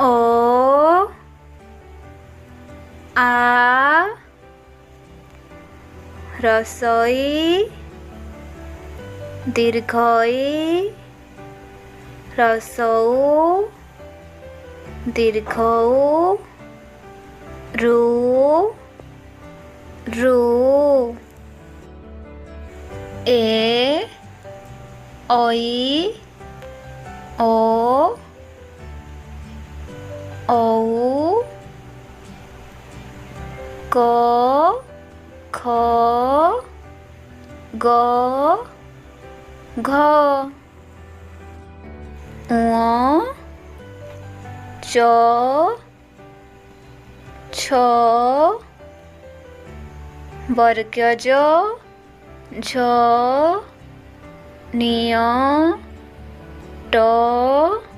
ओ आ रसोई दीर्घई रसौ दीर्घौ रू रू ए ओई ओ औ क ख ग घ ङ च छ वर्गज झ ञ ट